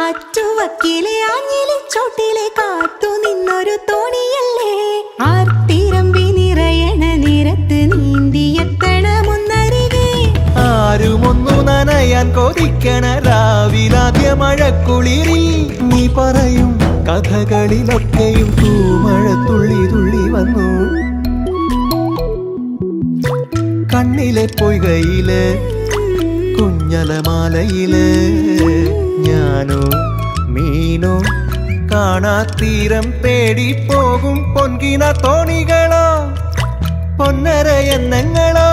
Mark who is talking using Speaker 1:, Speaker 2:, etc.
Speaker 1: ആറ്റുവക്കിലെ ആഞ്ഞിലി ചോട്ടിലെ കാത്തു നിന്നൊരു തോണിയല്ലേ ആർത്തിരമ്പി നിറയണ നിരത്ത് നീന്തിയെത്തണമെന്നരികെ
Speaker 2: ആരുമൊന്നു നനയാൻ കൊതിക്കണ രാവിലാദ്യ മഴക്കുളിരിൽ നീ പറയും കഥകളിലൊക്കെയും തൂമഴ തുള്ളി തുള്ളി വന്നു കണ്ണിലെ പൊയ്കയില് കുഞ്ഞലമാലയില് ഞാനോ മീനോ കാണാത്തീരം തേടി പോകും പൊൻകിന തോണികളോ പൊന്നര എന്നങ്ങളോ